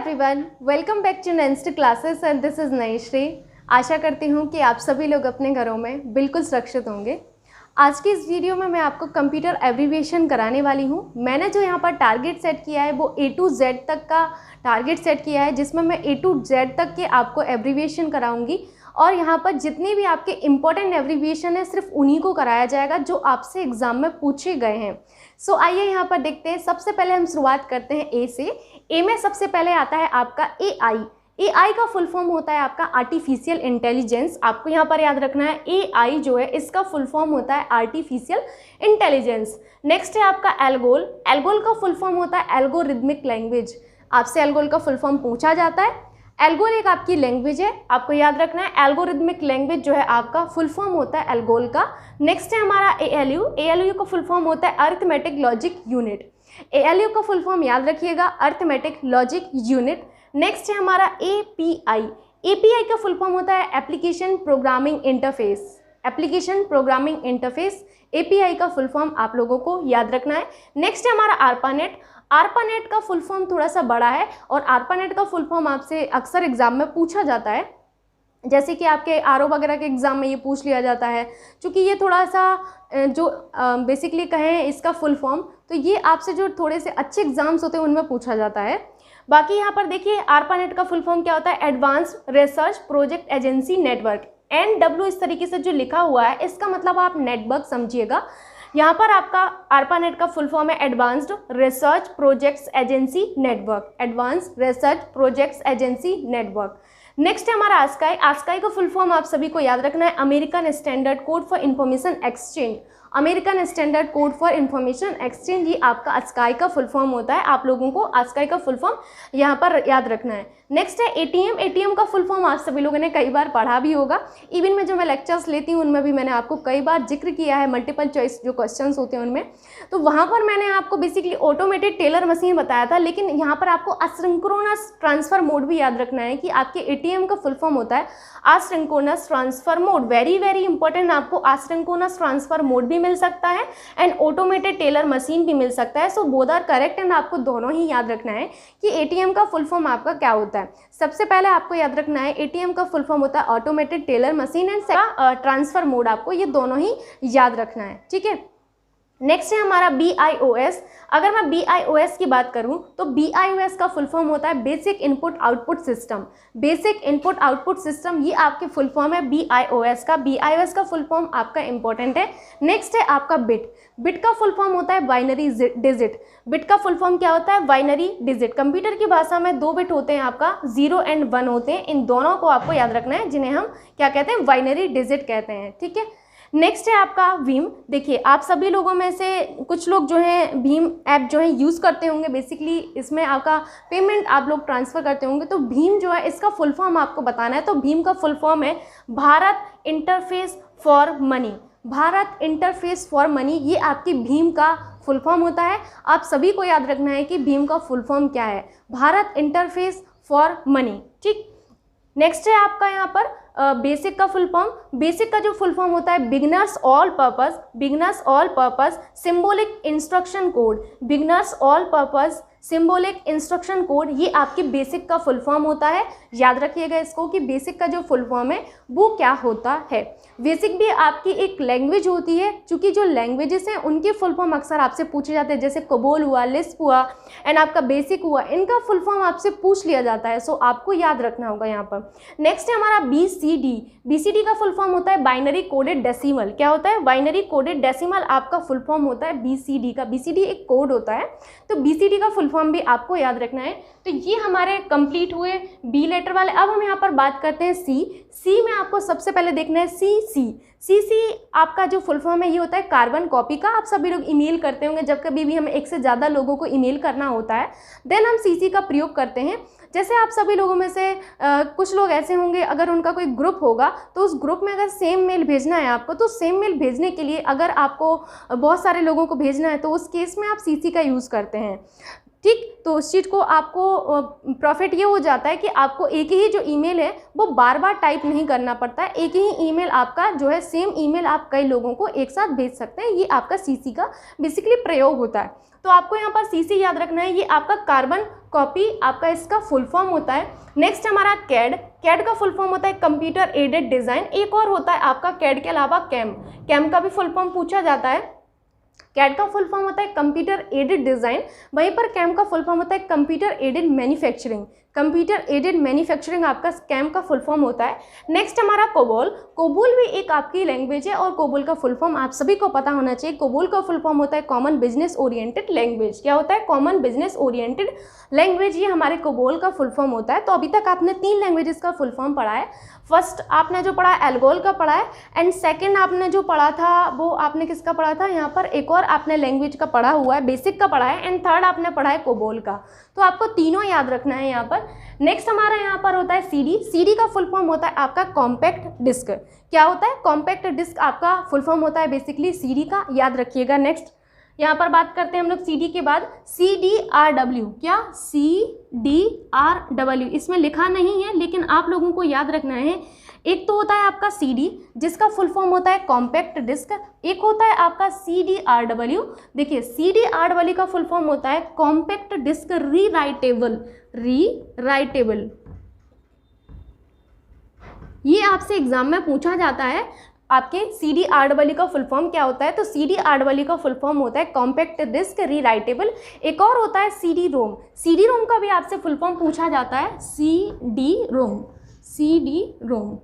Everyone, welcome back to next classes and this is Naishree. आशा करती हूँ कि आप सभी लोग अपने घरों में बिल्कुल सुरक्षित होंगे। आज की इस वीडियो में मैं आपको कंप्यूटर एब्रीविएशन कराने वाली हूँ। मैंने जो यहाँ पर टारगेट सेट किया है वो A to Z तक का टारगेट सेट किया है, जिसमें मैं A to Z तक के आपको एब्रीविएशन कराऊंगी और यहाँ पर जितने भी आपके इम्पोर्टेंट एब्रीविएशन है सिर्फ उन्हीं को कराया जाएगा जो आपसे एग्जाम में पूछे गए हैं। सो आइए यहाँ पर देखते हैं। सबसे पहले हम शुरुआत करते हैं ए से। ए में सबसे पहले आता है आपका AI। AI का फुल फॉर्म होता है आपका आर्टिफिशियल इंटेलिजेंस। आपको यहाँ पर याद रखना है AI जो है इसका फुल फॉर्म होता है आर्टिफिशियल इंटेलिजेंस। नेक्स्ट है आपका एल्गोल। एल्गोल का फुल फॉर्म होता है एल्गोरिदमिक लैंग्वेज। आपसे एल्गोल का फुल फॉर्म पूछा जाता है। एल्गोल एक आपकी लैंग्वेज है, आपको याद रखना है एल्गोरिदमिक लैंग्वेज जो है आपका फुल फॉर्म होता है एल्गोल का। नेक्स्ट है हमारा ALU। ALU का फुल फॉर्म होता है अरिथमेटिक लॉजिक यूनिट। ALU का फुल फॉर्म याद रखिएगा, अरिथमेटिक लॉजिक यूनिट। नेक्स्ट है हमारा API। API का फुल फॉर्म होता है application programming interface. Application programming interface API का फुल फॉर्म आप लोगों को याद रखना है। नेक्स्ट है हमारा ARPANET। ARPANET का फुल फॉर्म थोड़ा सा बड़ा है और ARPANET का फुल फॉर्म आपसे अक्सर एग्जाम में पूछा जाता है, जैसे कि आपके RO वगैरह के एग्ज़ाम में ये पूछ लिया जाता है। क्योंकि ये थोड़ा सा जो बेसिकली कहें इसका फुल फॉर्म, तो ये आपसे जो थोड़े से अच्छे एग्जाम्स होते हैं उनमें पूछा जाता है। बाकी यहाँ पर देखिए ARPANET का फुल फॉर्म क्या होता है, advance research project agency network. NW इस तरीके से जो लिखा हुआ है इसका मतलब आप नेटवर्क समझिएगा। यहाँ पर आपका ARPANET का फुल फॉर्म है advanced research projects agency network. Advance research projects agency network. Next है हमारा ASCII। ASCII का फुल फॉर्म आप सभी को याद रखना है American standard code for information exchange. American standard code for information exchange, ये आपका ASCII का फुल फॉर्म होता है। आप लोगों को ASCII का फुल फॉर्म यहाँ पर याद रखना है। नेक्स्ट है ATM। ATM का फुल फॉर्म आप सभी लोगों ने कई बार पढ़ा भी होगा। इवन में जो मैं लेक्चर्स लेती हूँ उनमें भी मैंने आपको कई बार जिक्र किया है, मल्टीपल चॉइस जो क्वेश्चंस होते हैं उनमें। तो वहाँ पर मैंने आपको बेसिकली ऑटोमेटेड टेलर मशीन बताया था, लेकिन यहाँ पर आपको असिंक्रोनस ट्रांसफर मोड भी याद रखना है कि आपके ATM का फुल फॉर्म होता है asynchronous transfer mode. Very very important, आपको असिंक्रोनस ट्रांसफर मोड भी मिल सकता है एंड ऑटोमेटेड टेलर मशीन भी मिल सकता है। So both are correct and आपको दोनों ही याद रखना है कि ATM का फुल फॉर्म आपका क्या होता है। सबसे पहले आपको याद रखना है ATM का फुल फॉर्म होता है automated teller machine and transfer mode. आपको ये दोनों ही याद रखना है, ठीक है। नेक्स्ट है हमारा BIOS। अगर मैं BIOS की बात करूं तो BIOS का फुल फॉर्म होता है basic input output system. Basic input output system ये आपके फुल फॉर्म है BIOS का। BIOS का फुल फॉर्म आपका इंपॉर्टेंट है। नेक्स्ट है आपका बिट। बिट का फुल फॉर्म होता है बाइनरी डिजिट। बिट का फुल फॉर्म क्या होता है, बाइनरी डिजिट। कंप्यूटर की भाषा में 2 बिट होते हैं आपका, 0 एंड 1 होते हैं। इन दोनों को आपको याद रखना है, जिन्हें हम क्या कहते हैं, बाइनरी डिजिट कहते हैं, ठीक है। नेक्स्ट है आपका भीम। देखिए आप सभी लोगों में से कुछ लोग जो हैं भीम ऐप जो है यूज़ करते होंगे। बेसिकली इसमें आपका पेमेंट आप लोग ट्रांसफ़र करते होंगे। तो भीम जो है इसका फुल फॉर्म आपको बताना है। तो भीम का फुल फॉर्म है Bharat interface for money. Bharat interface for money, ये आपकी भीम का फुल फॉर्म होता है। आप सभी को याद रखना है कि भीम का फुल फॉर्म क्या है, भारत इंटरफेस फॉर मनी, ठीक। नेक्स्ट है आपका यहाँ पर बेसिक का फुल फॉर्म। बेसिक का जो फुल फॉर्म होता है beginners all purpose. Beginners all purpose symbolic instruction code. Beginners all purpose symbolic instruction code, ये आपके बेसिक का फुल फॉर्म होता है। याद रखिएगा इसको कि बेसिक का जो फुल फॉर्म है वो क्या होता है। बेसिक भी आपकी एक लैंग्वेज होती है, क्योंकि जो लैंग्वेजेस हैं उनके फुल फॉर्म अक्सर आपसे पूछे जाते हैं, जैसे कोबोल हुआ, लिस्प हुआ एंड आपका बेसिक हुआ, इनका फुल फॉर्म आपसे पूछ लिया जाता है। सो आपको याद रखना होगा यहाँ पर। नेक्स्ट है हमारा BCD। BCD का फुल फॉर्म होता है बाइनरी कोडेड डेसिमल। क्या होता है, बाइनरी कोडेड डेसिमल आपका फुल फॉर्म होता है BCD का। BCD एक कोड होता है, तो BCD का फुल फॉर्म भी आपको याद रखना है। तो ये हमारे कंप्लीट हुए B लेटर वाले। अब हम यहाँ पर बात करते हैं C में आपको सबसे पहले देखना है CC आपका जो फुल फॉर्म है ये होता है कार्बन कॉपी का। आप सभी लोग ईमेल करते होंगे, जब कभी भी हमें एक से ज़्यादा लोगों को ईमेल करना होता है देन हम CC का प्रयोग करते हैं। जैसे आप सभी लोगों में से कुछ लोग ऐसे होंगे, अगर उनका कोई ग्रुप होगा तो उस ग्रुप में अगर सेम मेल भेजना है आपको, तो सेम मेल भेजने के लिए अगर आपको बहुत सारे लोगों को भेजना है तो उस केस में आप CC का यूज़ करते हैं। ठीक। तो उस चीज़ को आपको प्रॉफिट ये हो जाता है कि आपको एक ही जो ईमेल है वो बार बार टाइप नहीं करना पड़ता है, एक ही ईमेल आपका जो है सेम ईमेल आप कई लोगों को एक साथ भेज सकते हैं। ये आपका सीसी का बेसिकली प्रयोग होता है। तो आपको यहाँ पर सीसी याद रखना है, ये आपका कार्बन कॉपी आपका इसका फुल फॉर्म होता है। नेक्स्ट हमारा कैड, कैड का फुल फॉर्म होता है कंप्यूटर एडेड डिज़ाइन। एक और होता है आपका कैड के अलावा कैम, कैम का भी फुल फॉर्म पूछा जाता है। कैड का फुल फॉर्म होता है कंप्यूटर एडेड डिज़ाइन, वहीं पर कैम का फुल फॉर्म होता है computer aided manufacturing. Computer aided manufacturing आपका कैम का फुल फॉर्म होता है। नेक्स्ट हमारा कोबोल, कोबोल भी एक आपकी लैंग्वेज है और कोबोल का फुल फॉर्म आप सभी को पता होना चाहिए। कोबोल का फुल फॉर्म होता है कॉमन बिजनेस ओरिएंटेड लैंग्वेज। क्या होता है? कॉमन बिजनेस ओरिएंटेड लैंग्वेज, ये हमारे कोबोल का फुल फॉर्म होता है। तो अभी तक आपने 3 लैंग्वेजेस का फुल फॉर्म पढ़ा है। फर्स्ट आपने जो पढ़ा है एल्गोल का पढ़ा है, एंड सेकंड आपने जो पढ़ा था वो आपने किसका पढ़ा था, यहाँ पर एक और आपने लैंग्वेज का पढ़ा हुआ है, बेसिक का पढ़ा है, एंड थर्ड आपने पढ़ा है कोबोल का। तो आपको तीनों याद रखना है यहाँ पर। नेक्स्ट हमारा यहाँ पर होता है सीडी। सीडी का फुल फॉर्म होता है आपका कॉम्पैक्ट डिस्क। क्या होता है? कॉम्पैक्ट डिस्क आपका फुल फॉर्म होता है बेसिकली सीडी का, याद रखिएगा। नेक्स्ट यहाँ पर बात करते हैं हम लोग सीडी के बाद CDRW। क्या? CDRW, इसमें लिखा नहीं है लेकिन आप लोगों को याद रखना है। एक तो होता है आपका CD जिसका फुल फॉर्म होता है कॉम्पैक्ट डिस्क, एक होता है आपका CDRW। देखिए CDRW का फुल फॉर्म होता है कॉम्पैक्ट डिस्क रीराइटेबल। रीराइटेबल ये आपसे एग्जाम में पूछा जाता है। आपके CDRW का फुल फॉर्म क्या होता है? तो CDRW का फुल फॉर्म होता है कॉम्पैक्ट डिस्क रीराइटेबल। एक और होता है CD-ROM। CD-ROM का भी आपसे फुल फॉर्म पूछा जाता है, CD-ROM। CD-ROM,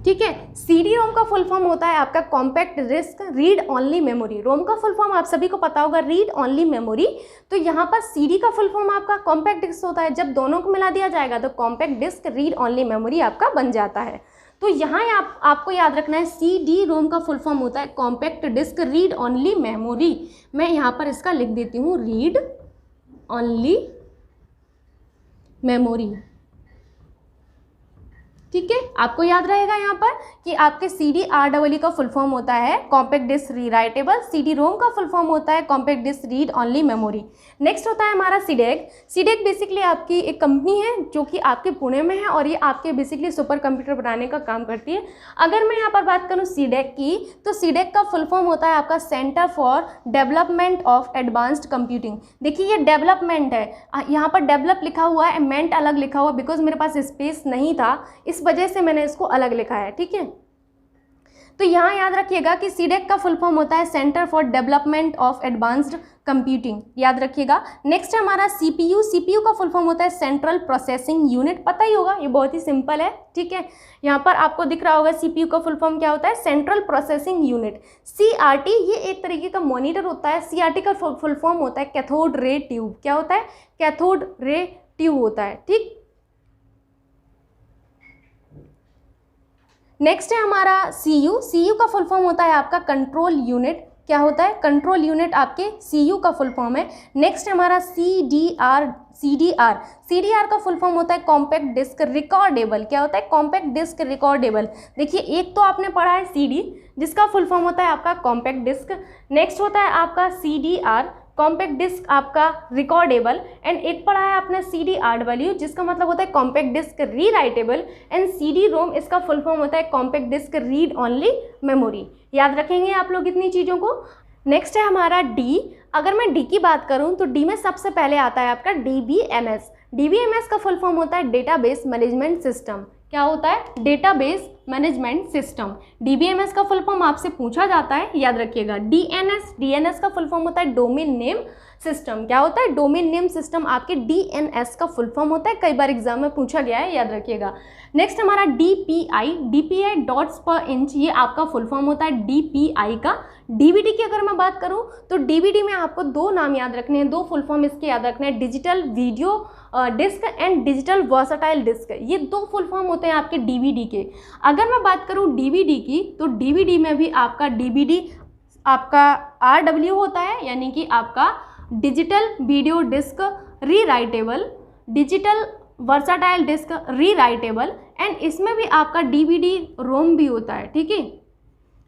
ठीक है। CD-ROM का फुल फॉर्म होता है आपका compact disc read only memory. ROM का फुल फॉर्म आप सभी को पता होगा, रीड ओनली मेमोरी। तो यहाँ पर CD का फुल फॉर्म आपका कॉम्पैक्ट डिस्क होता है। जब दोनों को मिला दिया जाएगा तो compact disc read only memory आपका बन जाता है। तो यहाँ आपको याद रखना है CD-ROM का फुल फॉर्म होता है compact disc read only memory. मैं यहाँ पर इसका लिख देती हूँ, रीड ओनली मेमोरी, ठीक है। आपको याद रहेगा यहाँ पर कि आपके CDRW का फुल फॉर्म होता है कॉम्पैक्ट डिस्क रीराइटेबल, CD-ROM का फुल फॉर्म होता है compact disc read only memory. Next होता है हमारा CDEC। CDEC बेसिकली आपकी एक कंपनी है जो कि आपके पुणे में है और ये आपके बेसिकली सुपर कंप्यूटर बनाने का काम करती है। अगर मैं यहाँ पर बात करूँ CDEC की, तो CDEC का फुल फॉर्म होता है आपका centre for development of advanced computing. देखिए ये डेवलपमेंट है, यहाँ पर डेवलप लिखा हुआ है, मेंट अलग लिखा हुआ, बिकॉज मेरे पास स्पेस नहीं था इस वजह से मैंने इसको अलग लिखा है, ठीक है। तो यहाँ याद रखिएगा कि CDEC का फुल फॉर्म होता है centre for development of advanced computing, याद रखिएगा। नेक्स्ट हमारा CPU। CPU का फुल फॉर्म होता है सेंट्रल प्रोसेसिंग यूनिट, पता ही होगा, ये बहुत ही सिंपल है, ठीक है। यहाँ पर आपको दिख रहा होगा CPU का फुल फॉर्म क्या होता है, सेंट्रल प्रोसेसिंग यूनिट। CRT ये एक तरीके का मॉनिटर होता है। CRT का फुल फॉर्म होता है कैथोड रे ट्यूब। क्या होता है? कैथोड रे ट्यूब होता है, ठीक। नेक्स्ट है हमारा CU का फुल फॉर्म होता है आपका कंट्रोल यूनिट। क्या होता है? कंट्रोल यूनिट आपके CU का फुल फॉर्म है। नेक्स्ट हमारा CDR का फुल फॉर्म होता है कॉम्पैक्ट डिस्क रिकॉर्डेबल। क्या होता है? Compact disc recordable. देखिए एक तो आपने पढ़ा है CD जिसका फुल फॉर्म होता है आपका कॉम्पैक्ट डिस्क, नेक्स्ट होता है आपका CDR कॉम्पैक्ट डिस्क आपका रिकॉर्डेबल, एंड एक पढ़ा है आपने CDRW जिसका मतलब होता है compact disc rewritable, and CD-ROM इसका फुल फॉर्म होता है compact disc read only memory. याद रखेंगे आप लोग इतनी चीज़ों को। नेक्स्ट है हमारा D। अगर मैं D की बात करूं तो D में सबसे पहले आता है आपका DBMS। DBMS का फुल फॉर्म होता है डेटाबेस मैनेजमेंट सिस्टम। क्या होता है? Database management system. DBMS का फुल फॉर्म आपसे पूछा जाता है, याद रखिएगा। DNS का फुल फॉर्म होता है डोमेन नेम सिस्टम। क्या होता है? डोमेन नेम सिस्टम आपके DNS का फुल फॉर्म होता है, कई बार एग्जाम में पूछा गया है, याद रखिएगा। नेक्स्ट हमारा DPI डॉट्स पर इंच, ये आपका फुल फॉर्म होता है DPI का। DVD की अगर मैं बात करूं तो DVD में आपको 2 नाम याद रखने हैं, 2 फुल फॉर्म इसके याद रखने हैं, digital video disc and digital versatile disc. ये 2 फुल फॉर्म होते हैं आपके DVD के। अगर मैं बात करूं DVD की तो DVD में भी आपका DVD आपका RW होता है, यानी कि आपका digital video disc rewritable, digital versatile disc rewritable, and इसमें भी आपका DVD-ROM भी होता है, ठीक है,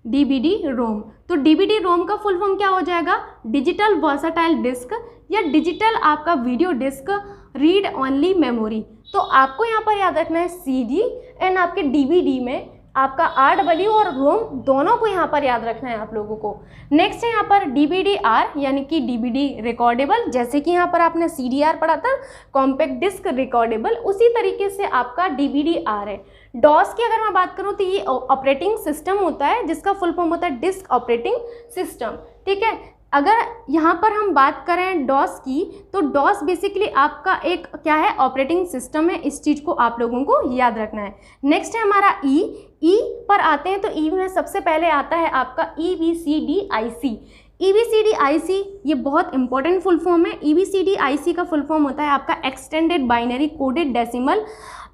DVD-ROM। तो डीवीडी रोम का फुल फॉर्म क्या हो जाएगा, डिजिटल वर्सटाइल डिस्क या डिजिटल आपका video disc read only memory. तो आपको यहाँ पर याद रखना है सीडी एंड आपके डीवीडी में आपका RW और रोम दोनों को यहाँ पर याद रखना है आप लोगों को। नेक्स्ट है यहाँ पर DVD-R यानी कि DVD रिकॉर्डेबल, जैसे कि यहाँ पर आपने CDR पढ़ा था कॉम्पैक्ट डिस्क रिकॉर्डेबल, उसी तरीके से आपका DVD-R है। डॉस की अगर मैं बात करूँ तो ये ऑपरेटिंग सिस्टम होता है जिसका फुल फॉर्म होता है डिस्क ऑपरेटिंग सिस्टम, ठीक है। अगर यहाँ पर हम बात करें डॉस की, तो डॉस बेसिकली आपका एक क्या है, ऑपरेटिंग सिस्टम है। इस चीज़ को आप लोगों को याद रखना है। नेक्स्ट है हमारा ई पर आते हैं, तो ई में सबसे पहले आता है आपका EBCDIC। EBCDIC ये बहुत इंपॉर्टेंट फुल फॉर्म है। EBCDIC का फुल फॉर्म होता है आपका extended binary coded decimal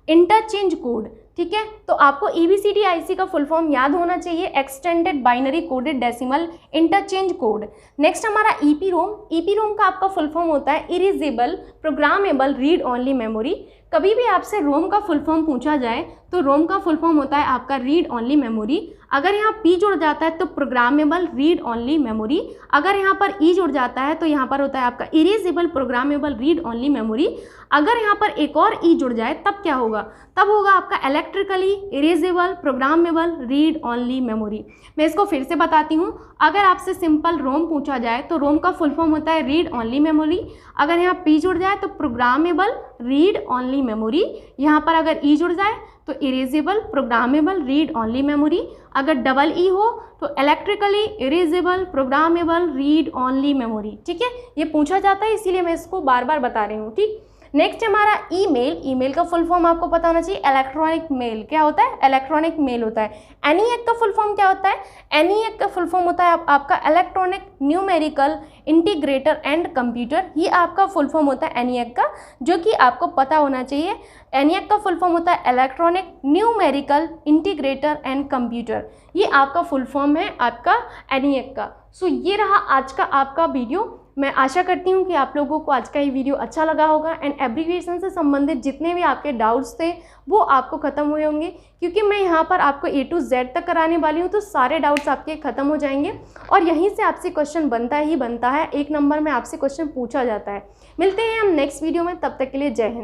interchange code, ठीक है। तो आपको EBCDIC का फुल फॉर्म याद होना चाहिए, extended binary coded decimal interchange code. Next हमारा EPROM का आपका फुल फॉर्म होता है erasable programmable read only memory. कभी भी आपसे रोम का फुल फॉर्म पूछा जाए तो रोम का फुल फॉर्म होता है आपका रीड ओनली मेमोरी। अगर यहाँ P जुड़ जाता है तो प्रोग्रामेबल रीड ओनली मेमोरी। अगर यहाँ पर E जुड़ जाता है तो यहाँ पर होता है आपका erasable programmable read only memory. अगर यहाँ पर एक और E जुड़ जाए तब क्या होगा, तब होगा आपका electrically erasable programmable read only memory. मैं इसको फिर से बताती हूँ। अगर आपसे सिंपल रोम पूछा जाए तो रोम का फुल फॉर्म होता है रीड ओनली मेमोरी। अगर यहाँ P जुड़ जाए तो प्रोग्रामेबल रीड ओनली मेमोरी। यहाँ पर अगर E जुड़ जाए तो erasable programmable read only memory. अगर डबल E हो तो electrically erasable programmable read only memory, ठीक है। ये पूछा जाता है इसीलिए मैं इसको बार बार बता रही हूँ, ठीक। नेक्स्ट हमारा ईमेल का फुल फॉर्म आपको पता होना चाहिए, इलेक्ट्रॉनिक मेल। क्या होता है, इलेक्ट्रॉनिक मेल होता है। ENIAC का फुल फॉर्म क्या होता है, ENIAC का फुल फॉर्म होता है आपका electronic numerical integrator and computer. ये आपका फुल फॉर्म होता है ENIAC का, जो कि आपको पता होना चाहिए। ENIAC का फुल फॉर्म होता है electronic numerical integrator and computer. ये आपका फुल फॉर्म है आपका ENIAC का। सो ये रहा आज का आपका वीडियो। मैं आशा करती हूँ कि आप लोगों को आज का ये वीडियो अच्छा लगा होगा एंड एब्रीविएशन से संबंधित जितने भी आपके डाउट्स थे वो आपको ख़त्म हुए होंगे, क्योंकि मैं यहाँ पर आपको A to Z तक कराने वाली हूँ, तो सारे डाउट्स आपके ख़त्म हो जाएंगे और यहीं से आपसे क्वेश्चन बनता ही बनता है। 1 नंबर में आपसे क्वेश्चन पूछा जाता है। मिलते हैं हम नेक्स्ट वीडियो में, तब तक के लिए जय हिंद।